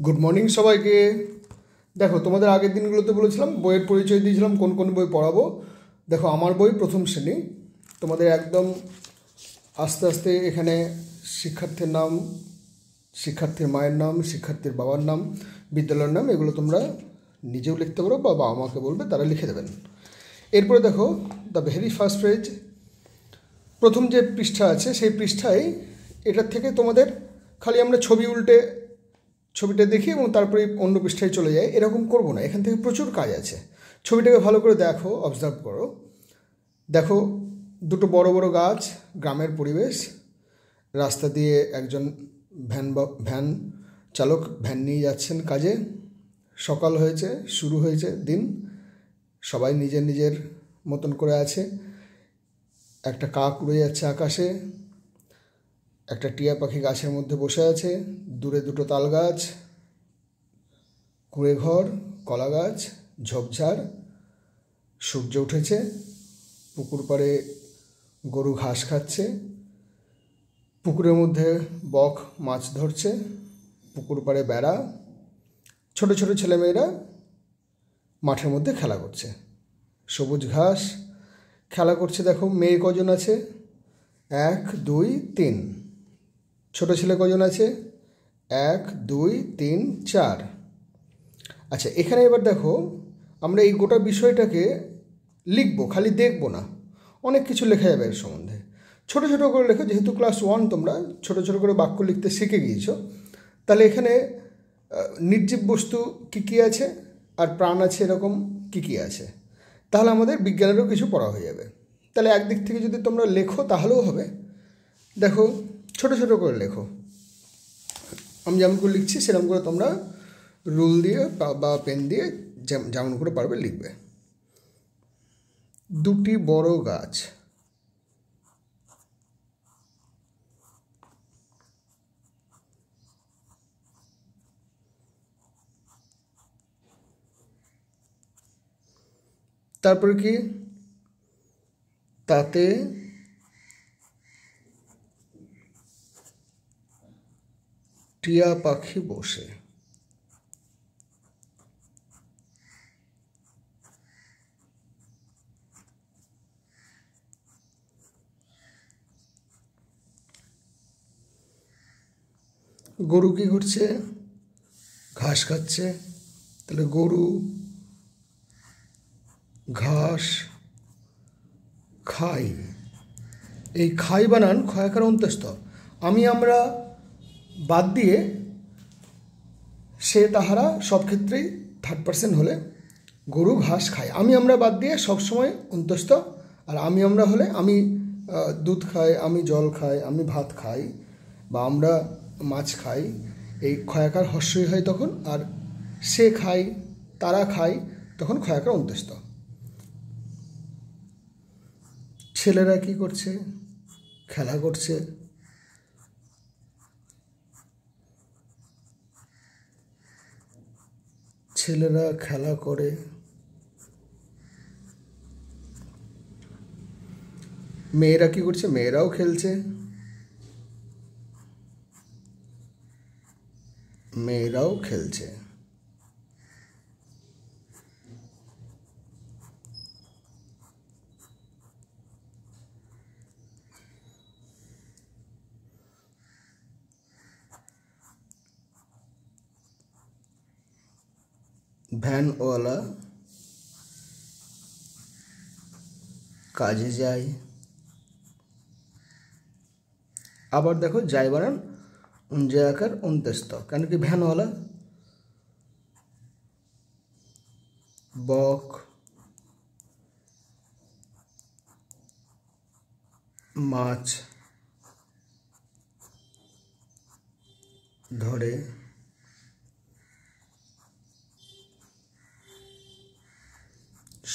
Good morning সবাইকে। দেখো, তোমাদের আগের দিনগুলোতে বলেছিলাম বইয়ের পরিচয় দিয়েছিলাম কোন কোন বই পড়াবো। দেখো, আমার বই প্রথম শ্রেণী। তোমাদের একদম আস্তে আস্তে এখানে শিক্ষার্থীর নাম, শিক্ষার্থীর মায়ের নাম, শিক্ষার্থীর বাবার নাম, বিদ্যালয়ের নাম, এগুলো তোমরা নিজেও লিখতে পারো বা বাবা মাকে বলবে, তারা লিখে দেবেন। এরপরে দেখো, দ্য ভেরি ফার্স্ট পেজ, প্রথম যে পৃষ্ঠা আছে সেই পৃষ্ঠায় এটার থেকে তোমাদের খালি আমরা ছবি উল্টে ছবিটা দেখি এবং তারপরে অন্য পৃষ্ঠায় চলে যায়, এরকম করবো না। এখান থেকে প্রচুর কাজ আছে। ছবিটাকে ভালো করে দেখো, অবজার্ভ করো। দেখো, দুটো বড় বড় গাছ, গ্রামের পরিবেশ, রাস্তা দিয়ে একজন ভ্যান চালক ভ্যান নিয়ে যাচ্ছেন কাজে। সকাল হয়েছে, শুরু হয়েছে দিন, সবাই নিজের নিজের মতন করে আছে। একটা কাক উড়ে যাচ্ছে আকাশে, একটা টিয়া পাখি গাছের মধ্যে বসে আছে, দূরে দুটো তাল গাছ, কুড়ে ঘর, কলা গাছ, ঝোপঝাড়। সূর্য উঠেছে, পুকুর পাড়ে গরু ঘাস খাচ্ছে, পুকুরের মধ্যে বক মাছ ধরছে, পুকুর পাড়ে বেড়া, ছোট ছোট ছেলেমেয়েরা মাঠের মধ্যে খেলা করছে, সবুজ ঘাস, খেলা করছে। দেখো, মেয়ে কজন আছে? 1 2 3। ছোট ছেলে কজন আছে? 1 2 3 4। আচ্ছা, এখানে এবার দেখো, আমরা এই গোটা বিষয়টাকে লিখবো, খালি দেখবো না। অনেক কিছু লেখা যাবে এর সম্বন্ধে। ছোট ছোট করে লেখো, যেহেতু ক্লাস 1 তোমরা ছোট ছোট করে বাক্য লিখতে শিখে গিয়েছো। তাহলে এখানে নির্জীব বস্তু কী কী আছে আর প্রাণ আছে এরকম কী কী আছে, তাহলে আমাদের বিজ্ঞানেরও কিছু পড়া হয়ে যাবে। তাহলে একদিক থেকে যদি তোমরা লেখো তাহলেও হবে। দেখো, ছোট ছোট করে লেখো। আমি যেমন করে লিখছি সেরকম করে তোমরা রুল দিয়ে বা পেন দিয়ে যেমন করে পারবে লিখবে। দুটি বড় গাছ, তারপরে কি? তাতে টিয়া পাখি বসে। গরু কি করছে? ঘাস খাচ্ছে। তাহলে গরু ঘাস খাই। এই খাই বানান ক্ষয়াকার অন্ত্যস্ত। আমরা বাদ দিয়ে সে তাহারা সব ক্ষেত্রেই থার্ড পার্সন হলে গরু ঘাস খায়। আমরা বাদ দিয়ে সবসময় অন্তস্থ। আর আমরা হলে আমি দুধ খাই, আমি জল খাই, আমি ভাত খাই, বা আমরা মাছ খাই। এই ক্ষয়াকার হ্রস্বই হয় তখন। আর সে খায়, তারা খায়, তখন ক্ষয়াকার অন্তস্থ। ছেলেরা কি করছে? খেলা করছে। ছেলেরা খেলা করে। মেয়েরা কি করছে? মেয়েরাও খেলছে। মেয়েরাও খেলছে। ভ্যানওয়ালা কাজে যায়। আবার দেখো, যায় বানান উঞ্জয়াকার অন্ত্যস্ত। কেন কি? ভ্যানওয়ালা। বক মাছ ধরে।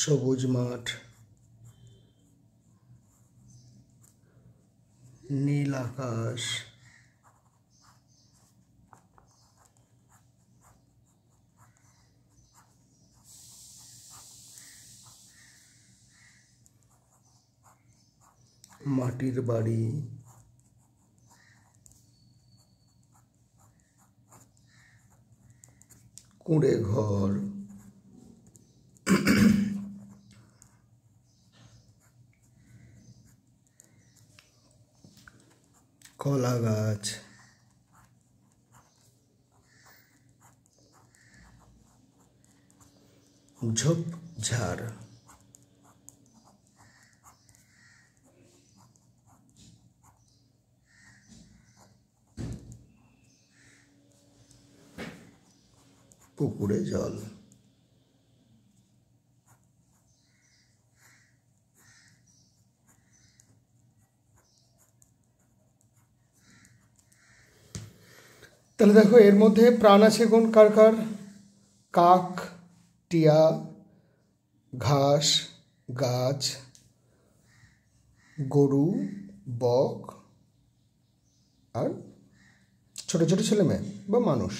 সবুজ মাঠ, নীল আকাশ, মাটির বাড়ি, কুঁড়ে ঘর, কলা গাছ, ঝোপঝাড়, পুকুরে জল। তাহলে দেখো এর মধ্যে প্রাণ আছে কোন কার কার? কাক, টিয়া, ঘাস, গাছ, গরু, বক আর ছোট ছোট ছেলে মেয়ে বা মানুষ।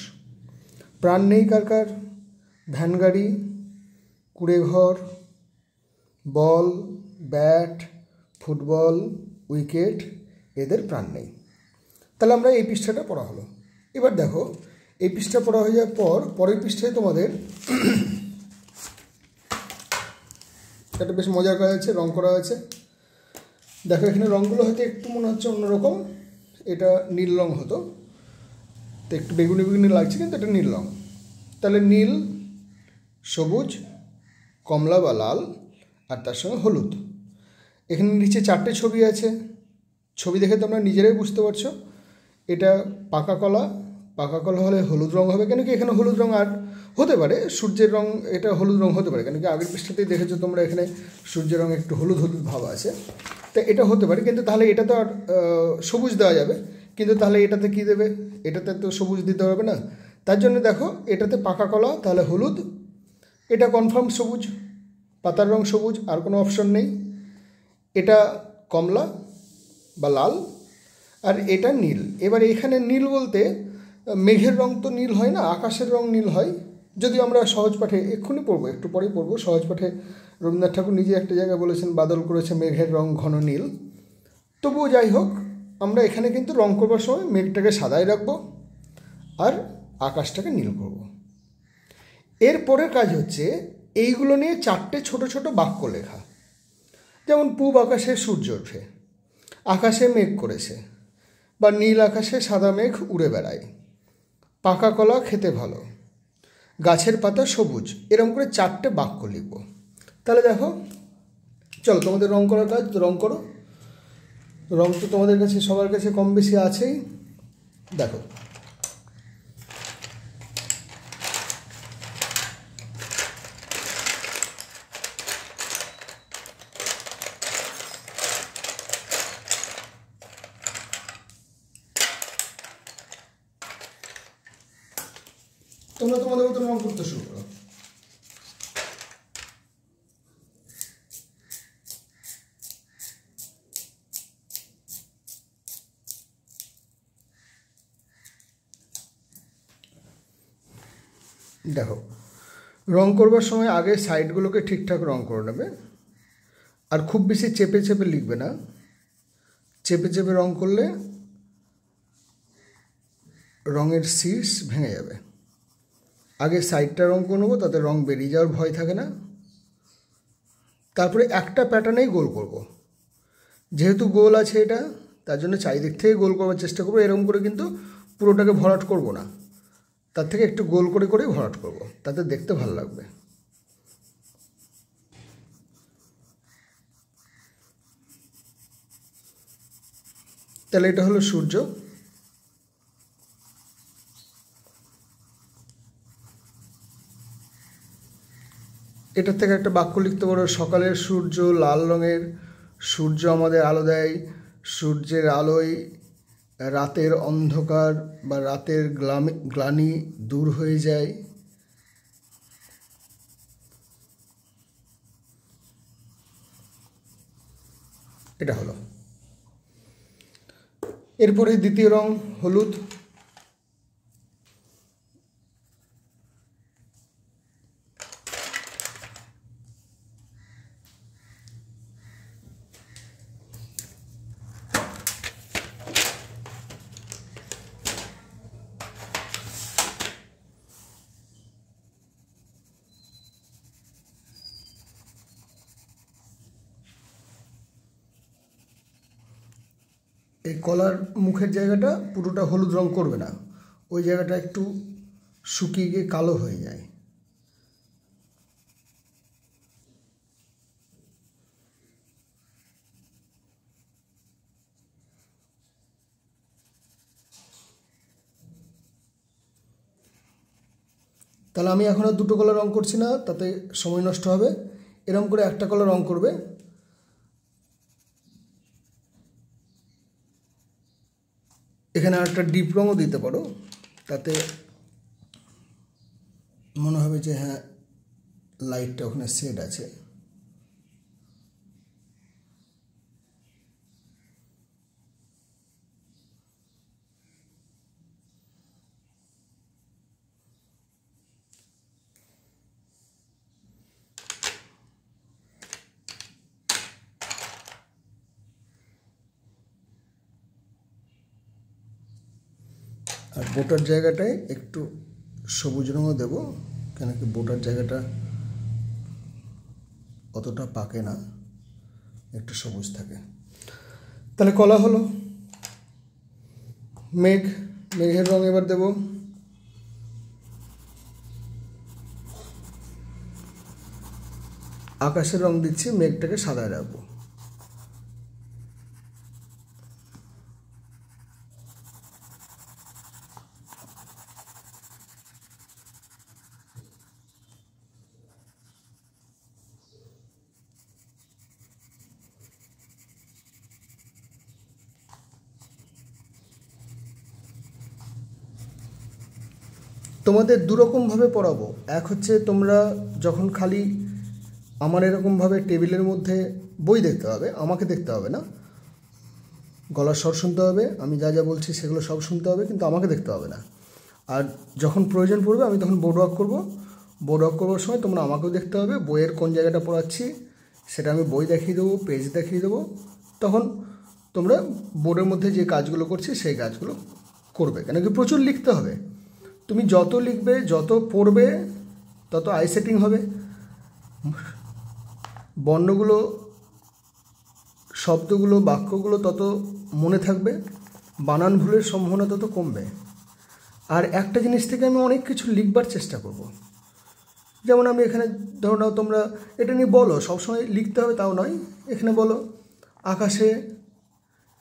প্রাণ নেই কার কার? ভ্যান গাড়ি, কুঁড়ে ঘর, বল, ব্যাট, ফুটবল, উইকেট, এদের প্রাণ নেই। তাহলে আমরা এই পৃষ্ঠাটা পড়া হলো। এবার দেখো এই পৃষ্ঠা পড়া হয়ে যাওয়ার পর পরের পৃষ্ঠায় তোমাদের একটা বেশ মজার কাজ আছে, রং করা আছে। দেখো এখানে রঙগুলো হয়তো একটু মনে হচ্ছে অন্যরকম, এটা নীল রং হতো, তো একটু বেগুনি বেগুনি লাগছে, কিন্তু এটা নীল রং। তাহলে নীল, সবুজ, কমলা বা লাল আর তার সঙ্গে হলুদ। এখানে নিচে 4টে ছবি আছে। ছবি দেখে তোমরা নিজেরাই বুঝতে পারছো এটা পাকা কলা। পাকা কলা হলে হলুদ রং হবে, কেন কি এখানে হলুদ রং আর হতে পারে সূর্যের রং, এটা হলুদ রং হতে পারে, কেন কি আগের পৃষ্ঠাতেই দেখেছো তোমরা এখানে সূর্যের রং একটু হলুদ হলুদ ভাব আছে, তো এটা হতে পারে। কিন্তু তাহলে এটা তো আর সবুজ দেওয়া যাবে, কিন্তু তাহলে এটাতে কী দেবে? এটাতে তো সবুজ দিতে হবে না। তার জন্য দেখো এটাতে পাকা কলা, তাহলে হলুদ, এটা কনফার্ম সবুজ, পাতার রং সবুজ, আর কোনো অপশন নেই। এটা কমলা বা লাল, আর এটা নীল। এবার এখানে নীল বলতে মেঘের রং তো নীল হয় না, আকাশের রং নীল হয়। যদি আমরা সহজ পাঠে এক্ষুনি পড়বো, একটু পরেই পড়বো, সহজ পাঠে রবীন্দ্রনাথ ঠাকুর নিজে একটা জায়গায় বলেছেন বাদল করেছে মেঘের রং ঘন নীল। তবুও যাই হোক, আমরা এখানে কিন্তু রং করবার সময় মেঘটাকে সাদাই রাখবো আর আকাশটাকে নীল করব। এর পরের কাজ হচ্ছে এইগুলো নিয়ে 4টে ছোট ছোট বাক্য লেখা। যেমন পূব আকাশে সূর্য ওঠে, আকাশে মেঘ করেছে, বা নীল আকাশে সাদা মেঘ উড়ে বেড়ায়, পাকা কলা খেতে ভালো, গাছের পাতা সবুজ, এরকম করে 4টে বাক্য লিখব। তাহলে দেখো, চলো তোমাদের রং করার কাজ, রং করো। রং তো তোমাদের কাছে সবার কাছে কম বেশি আছেই। দেখো তোমরা তোমাদের মতো রং করতে শুরু করো। দেখো রং করবার সময় আগে সাইডগুলোকে ঠিকঠাক রং করে নেবে, আর খুব বেশি চেপে চেপে লিখবে না। চেপে চেপে রং করলে রঙের শীর্ষ ভেঙে যাবে। আগে সাইডটা রং করে নেবো, তাতে রং বেরিয়ে যাওয়ার ভয় থাকে না। তারপরে একটা প্যাটার্নেই গোল করব। যেহেতু গোল আছে এটা, তার জন্য চারিদিক থেকে গোল করবার চেষ্টা করবো। এরকম করে কিন্তু পুরোটাকে ভরাট করব না, তার থেকে একটু গোল করে করেই ভরাট করব, তাতে দেখতে ভালো লাগবে। তাহলে এটা হলো সূর্য। এটার থেকে একটা বাক্য লিখতে পারো, সকালের সূর্য লাল রঙের, সূর্য আমাদের আলো দেয়, সূর্যের আলোয় রাতের অন্ধকার বা রাতের গ্লানি দূর হয়ে যায়। এটা হলো। এরপরে দ্বিতীয় রং হলুদ। এই কলার মুখের জায়গাটা পুরোটা হলুদ রং করবে না, ওই জায়গাটা একটু শুকিয়ে গিয়ে কালো হয়ে যায়। তাহলে আমি এখন আর দুটো কলা রং করছি না, তাতে সময় নষ্ট হবে। এরকম করে একটা কলা রং করবে। এখানে আর একটা ডিপ রঙও দিতে পারো, তাতে মনে হবে যে হ্যাঁ লাইটটা ওখানে শেড আছে। আর বোটার জায়গাটায় একটু সবুজ রঙও দেবো, কেন কি বোটার জায়গাটা অতটা পাকে না, একটু সবুজ থাকে। তাহলে কলা হলো। মেঘের রং এবার দেব। আকাশের রং দিচ্ছি, মেঘটাকে সাদায় রাখবো। তোমাদের দুরকমভাবে পড়াবো। এক হচ্ছে তোমরা যখন খালি আমার এরকমভাবে টেবিলের মধ্যে বই দেখতে হবে, আমাকে দেখতে হবে না, গলার স্বর শুনতে হবে, আমি যা যা বলছি সেগুলো সব শুনতে হবে, কিন্তু আমাকে দেখতে হবে না। আর যখন প্রয়োজন পড়বে আমি তখন বোর্ড ওয়ার্ক করবো। বোর্ড ওয়ার্ক করবার সময় তোমরা আমাকেও দেখতে হবে, বইয়ের কোন জায়গাটা পড়াচ্ছি সেটা আমি বই দেখিয়ে দেবো, পেজ দেখিয়ে দেবো। তখন তোমরা বোর্ডের মধ্যে যে কাজগুলো করছি সেই কাজগুলো করবে, কেন কি প্রচুর লিখতে হবে। তুমি যত লিখবে, যত পড়বে, তত আই সেটিং হবে, বর্ণগুলো, শব্দগুলো, বাক্যগুলো তত মনে থাকবে, বানান ভুলের সম্ভাবনা তত কমবে। আর একটা জিনিস থেকে আমি অনেক কিছু লিখবার চেষ্টা করব। যেমন আমি এখানে ধরো নাও, তোমরা এটা নিয়ে বলো, সবসময় লিখতে হবে তাও নয়। এখানে বলো আকাশে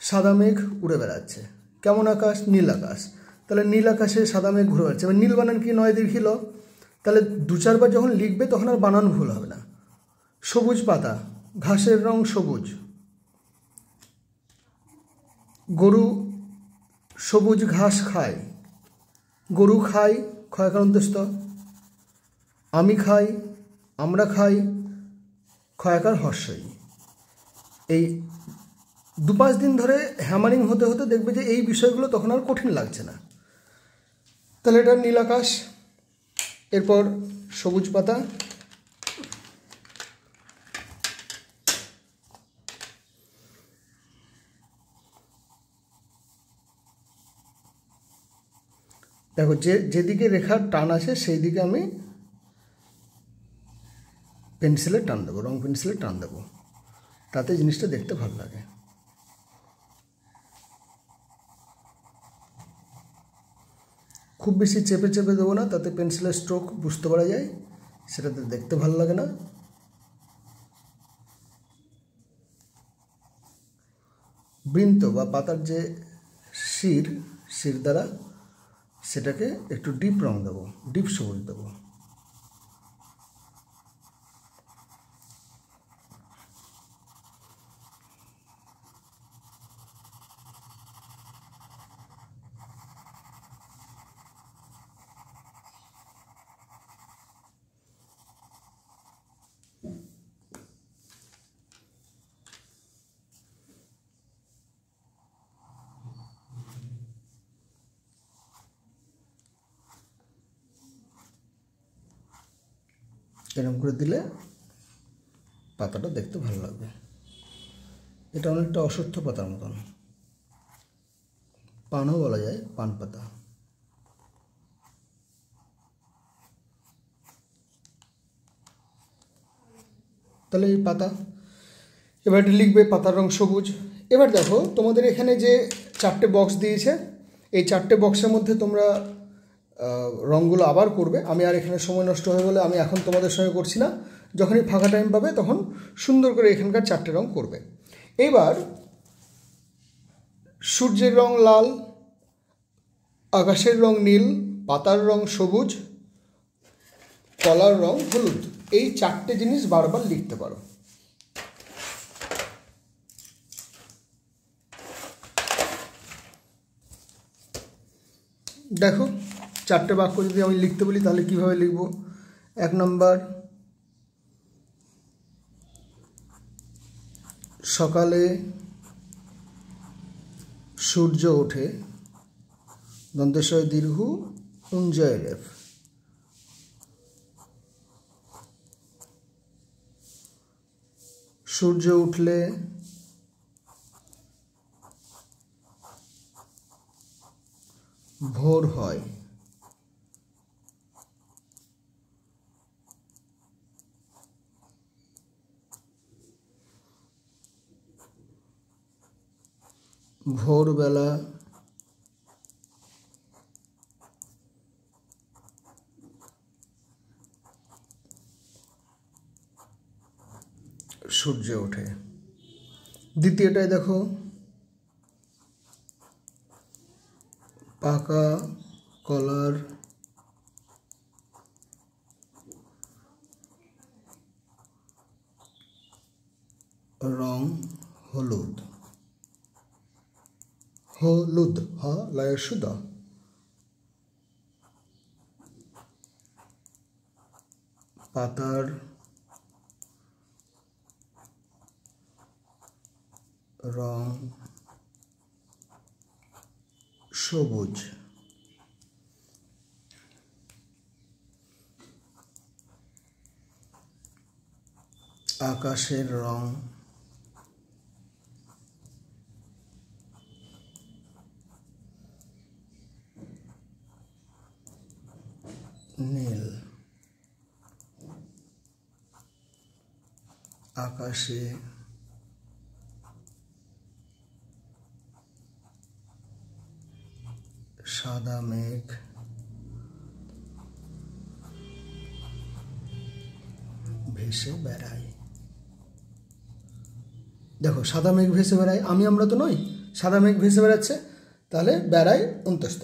সাদা মেঘ উড়ে বেড়াচ্ছে। কেমন আকাশ? নীল আকাশ। তাহলে নীল আকাশে সাদা মেঘ ঘুরে বেড়াচ্ছে, এবার নীল বানান কি নয় দেখিল। তাহলে দু চারবার যখন লিখবে তখন আর বানান ভুল হবে না। সবুজ পাতা, ঘাসের রং সবুজ। গরু সবুজ ঘাস খায়। গরু খায়, ক্ষয়কারন্তস্থ। আমি খাই, আমরা খাই, ক্ষয়াকার হর্ষই। এই 2-5 দিন ধরে হ্যামারিং হতে হতে দেখবে যে এই বিষয়গুলো তখন আর কঠিন লাগছে না। তাহলে এটা নীল আকাশ, এরপর সবুজ পাতা, দেখো যেদিকে রেখার টান আছে সেই দিকে আমি পেন্সিলের টান দেবো, রং পেন্সিলের টান দেবো, তাতে জিনিসটা দেখতে ভালো লাগে। খুব বেশি চেপে চেপে দেবো না, তাতে পেন্সিলের স্ট্রোক বুঝতে পারা যায়, সেটাতে দেখতে ভালো লাগে না। বৃন্ত বা পাতার যে শির দ্বারা সেটাকে একটু ডিপ রং দেবো, ডিপ সবুজ দেবো। এরকম করে দিলে পাতাটা দেখতে ভালো লাগবে। এটা অনেকটা অশ্বত্থ পাতার মতন, পানও বলা যায়, পান পাতা। তাহলে এই পাতা, এবার এটা লিখবে পাতার রং সবুজ। এবার দেখো তোমাদের এখানে যে 4টে বক্স দিয়েছে, এই 4টে বক্সের মধ্যে তোমরা রঙগুলো আবার করবে। আমি আর এখানে সময় নষ্ট হয়ে গেলে আমি এখন তোমাদের সঙ্গে করছি না, যখনই ফাঁকা টাইম পাবে তখন সুন্দর করে এখানকার 4টে রঙ করবে। এবার সূর্যের রং লাল, আকাশের রং নীল, পাতার রং সবুজ, কলার রং হলুদ, এই 4টে জিনিস বারবার লিখতে পারো। দেখো 4টে বাক্য যদি আমি লিখতে বলি তাহলে কিভাবে লিখব। 1 নম্বর, সকালে সূর্য ওঠে, দন্তেশ্বয় দীর্ঘ উঞ্জয় রেফ। সূর্য উঠলে ভোর হয়। ভোরবেলা সূর্য ওঠে। দ্বিতীয়টায় দেখো, পাকা কলার রং হলুদ। হলুদ, হ লয়ের সুদ। পাতার রং সবুজ। আকাশের রং নীল। আকাশে সাদা মেঘ ভেসে বেড়ায়। দেখো সাদা মেঘ ভেসে বেড়ায়, আমরা তো নই, সাদা মেঘ ভেসে বেড়াচ্ছে, তাহলে বেড়ায় অন্তস্থ।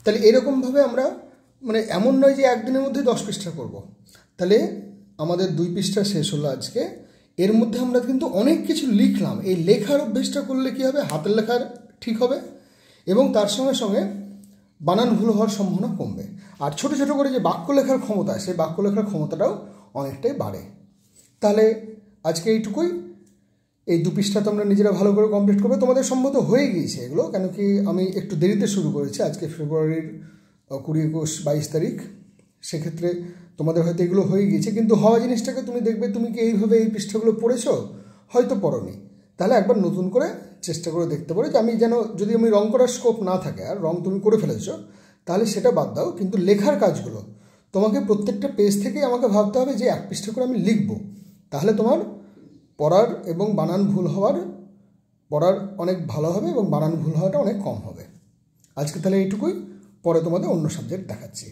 তাহলে এরকমভাবে আমরা মানে এমন নয় যে একদিনের মধ্যে 10 পৃষ্ঠা করব। তাহলে আমাদের 2 পৃষ্ঠা শেষ হলো আজকে। এর মধ্যে আমরা কিন্তু অনেক কিছু লিখলাম। এই লেখার অভ্যেসটা করলে কী হবে, হাতের লেখার ঠিক হবে এবং তার সঙ্গে সঙ্গে বানান ভুল হওয়ার সম্ভাবনা কমবে। আর ছোট ছোট করে যে বাক্য লেখার ক্ষমতা, সেই বাক্য লেখার ক্ষমতাটাও অনেকটাই বাড়ে। তাহলে আজকে এইটুকুই। এই 2 পৃষ্ঠা তোমরা নিজেরা ভালো করে কমপ্লিট করবে। তোমাদের সম্ভবত হয়ে গিয়েছে এগুলো, কেন কি আমি একটু দেরিতে শুরু করেছি। আজকে ফেব্রুয়ারির 20, 21, 22 তারিখ। সেক্ষেত্রে তোমাদের হয়তো এগুলো হয়ে গিয়েছে, কিন্তু হওয়া জিনিসটাকে তুমি দেখবে তুমি কি এইভাবে এই পৃষ্ঠাগুলো পড়েছো, হয়তো পড়োনি। তাহলে একবার নতুন করে চেষ্টা করে দেখতে পারো যে আমি যেন, যদি আমি রং করার স্কোপ না থাকে আর রং তুমি করে ফেলেছো তাহলে সেটা বাদ দাও, কিন্তু লেখার কাজগুলো তোমাকে প্রত্যেকটা পেজ থেকেই আমাকে ভাবতে হবে যে 1 পৃষ্ঠা করে আমি লিখব। তাহলে তোমার পড়ার এবং বানান ভুল হওয়ার, পড়ার অনেক ভালো হবে এবং বানান ভুল হওয়াটা অনেক কম হবে। আজকে তাহলে এইটুকুই, পরে তোমাদের অন্য সাবজেক্ট দেখাচ্ছি।